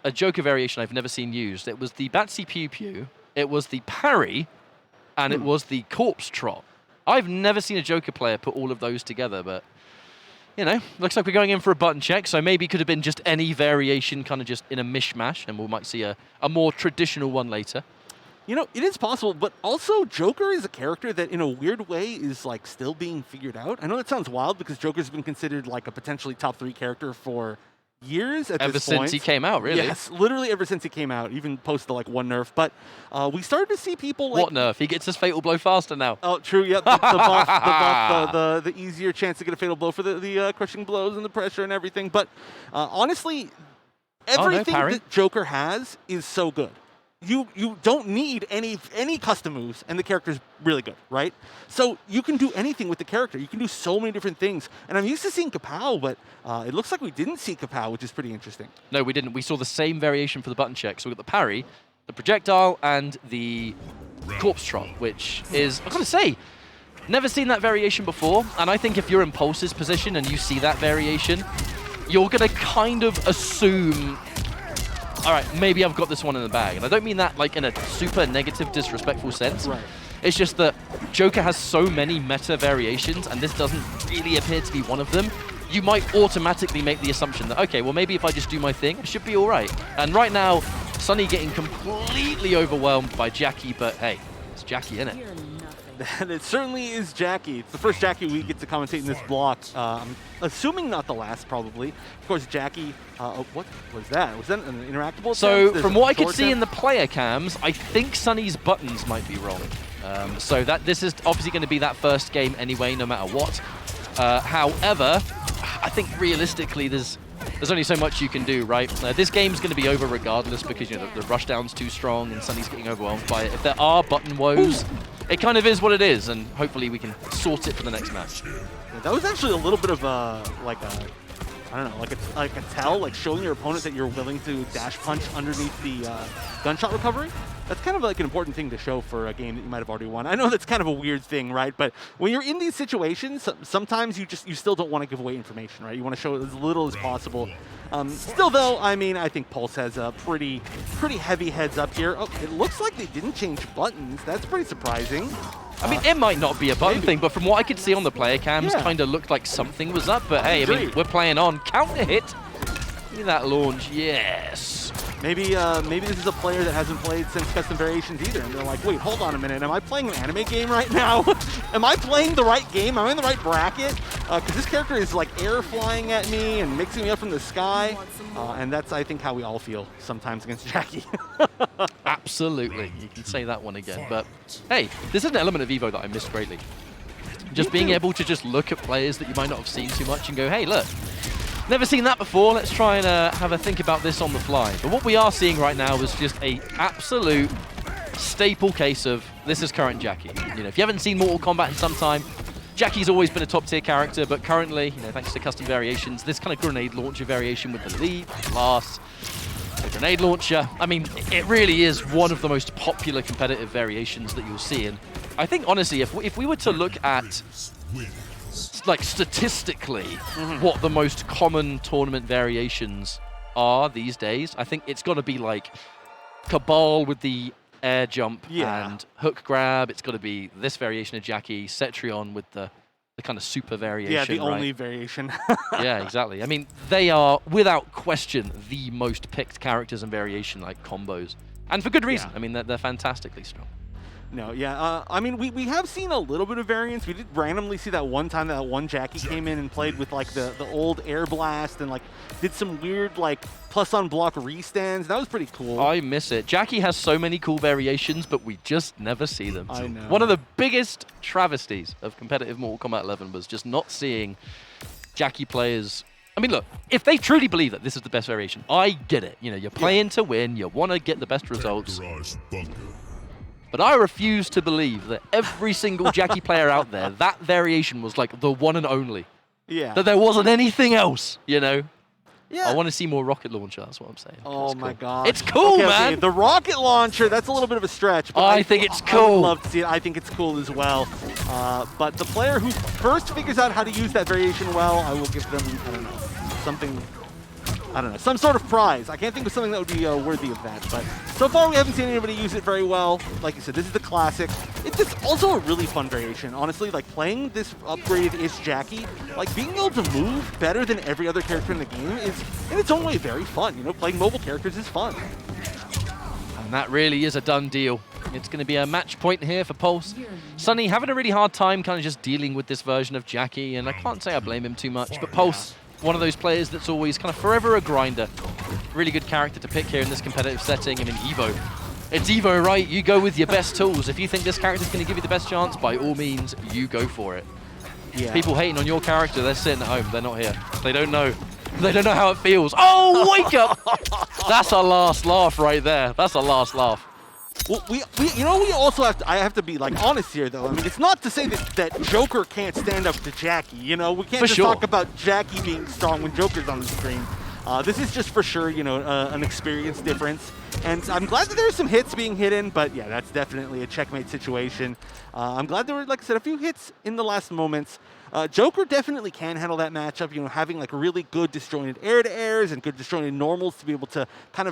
a Joker variation I've never seen used. It was the Batsy Pew Pew, it was the parry, and it was the corpse trot. I've never seen a Joker player put all of those together, but, you know, looks like we're going in for a button check, so maybe it could have been just any variation, kind of just in a mishmash, and we might see a more traditional one later. You know, it is possible, but also Joker is a character that in a weird way is like still being figured out. I know that sounds wild because Joker's been considered like a potentially top 3 character for years at this point. Ever since he came out, really? Yes, literally ever since he came out, even post the like one nerf. But we started to see people like... What nerf? He gets his fatal blow faster now. Oh, true, yep. The buff, the easier chance to get a fatal blow for the crushing blows and the pressure and everything. But honestly, everything that Joker has is so good. You don't need any custom moves, and the character's really good, right? So you can do anything with the character. You can do so many different things. And I'm used to seeing Kapow, but it looks like we didn't see Kapow, which is pretty interesting. No, we didn't. We saw the same variation for the button check. So we got the parry, the projectile, and the corpse trot, which is, I've got to say, never seen that variation before. And I think if you're in Pulse's position and you see that variation, you're going to kind of assume, all right, maybe I've got this one in the bag. And I don't mean that like in a super negative, disrespectful sense. Right. It's just that Joker has so many meta variations, and this doesn't really appear to be one of them. You might automatically make the assumption that, okay, well, maybe if I just do my thing, I should be all right. And right now, Sonny getting completely overwhelmed by Jackie, but hey, it's Jackie, innit? And it certainly is Jackie. It's the first Jackie we get to commentate in this block. I'm assuming not the last, probably. Of course, Jackie, what was that? Was that an interactable? So from what I could see in the player cams, I think Sonny's buttons might be wrong. So this is obviously going to be that first game anyway, no matter what. However, I think realistically, there's only so much you can do, right? This game's going to be over regardless because, you know, the rushdown's too strong and Sonny's getting overwhelmed by it. If there are button woes, it kind of is what it is, and hopefully we can sort it for the next match. Yeah, that was actually a little bit of I don't know, like a tell, like showing your opponent that you're willing to dash punch underneath the gunshot recovery. That's kind of like an important thing to show for a game that you might have already won. I know that's kind of a weird thing, right? But when you're in these situations, sometimes you still don't want to give away information, right? You want to show as little as possible. Still, though, I mean, I think Pulse has a pretty heavy heads up here. Oh, it looks like they didn't change buttons. That's pretty surprising. I mean, it might not be a button thing, but from what I could see on the player cams, kind of looked like something was up. But hey, I mean, we're playing on. Counter hit. Give me that launch. Yes. Maybe this is a player that hasn't played since Custom Variations either, and they're like, wait, hold on a minute, am I playing an anime game right now? Am I playing the right game? Am I in the right bracket? Because this character is like air flying at me and mixing me up from the sky, and that's, I think, how we all feel sometimes against Jackie. Absolutely, you can say that one again. But hey, this is an element of Evo that I missed greatly. Just being able to just look at players that you might not have seen too much and go, hey, look. Never seen that before. Let's try and have a think about this on the fly. But what we are seeing right now is just a absolute staple case of this is current Jackie. You know, if you haven't seen Mortal Kombat in some time, Jackie's always been a top tier character, but currently, you know, thanks to custom variations, this kind of grenade launcher variation with the leap, blast, the grenade launcher. I mean, it really is one of the most popular competitive variations that you'll see. And I think honestly, if we were to look at like statistically what the most common tournament variations are these days, I think it's got to be like Cabal with the air jump and hook grab. It's got to be this variation of Jackie, Cetrion with the kind of super variation. Yeah, the only variation. Yeah, exactly. I mean, they are without question the most picked characters and variation like combos, and for good reason. I mean, they're fantastically strong. No, yeah. I mean, we have seen a little bit of variance. We did randomly see that one time that one Jackie came in and played with like the old air blast and like did some weird like plus on block restands. That was pretty cool. I miss it. Jackie has so many cool variations, but we just never see them. I know. One of the biggest travesties of competitive Mortal Kombat 11 was just not seeing Jackie players. I mean, look, if they truly believe that this is the best variation, I get it. You know, you're playing to win. You want to get the best results. But I refuse to believe that every single Jackie player out there, that variation was like the one and only. Yeah. That there wasn't anything else, you know? Yeah. I want to see more rocket launcher, that's what I'm saying. Oh my god. It's cool, man! Okay, the rocket launcher, that's a little bit of a stretch. But I think it's cool. I would love to see it. I think it's cool as well. But the player who first figures out how to use that variation well, I will give them, I don't know, something I don't know, some sort of prize. I can't think of something that would be worthy of that, but so far we haven't seen anybody use it very well. Like you said, this is the classic. It's also a really fun variation, honestly. Like playing this upgraded Ish Jackie, like being able to move better than every other character in the game is, in its own way, very fun. You know, playing mobile characters is fun. And that really is a done deal. It's going to be a match point here for Pulse. Sonny having a really hard time kind of just dealing with this version of Jackie, and I can't say I blame him too much, but Pulse, one of those players that's always kind of forever a grinder. Really good character to pick here in this competitive setting. I mean, Evo. It's Evo, right? You go with your best tools. If you think this character's going to give you the best chance, by all means, you go for it. Yeah. People hating on your character, they're sitting at home. They're not here. They don't know. They don't know how it feels. Oh, wake up! That's a last laugh right there. That's a last laugh. Well, we also have to, I have to be like honest here though. I mean, it's not to say that Joker can't stand up to Jackie. You know, we can't just talk about Jackie being strong when Joker's on the screen. This is just for sure, you know, an experience difference. And I'm glad that there's some hits being hidden, but yeah, that's definitely a checkmate situation. I'm glad there were, like I said, a few hits in the last moments. Joker definitely can handle that matchup, you know, having like really good disjointed air-to-airs and good disjointed normals to be able to kind of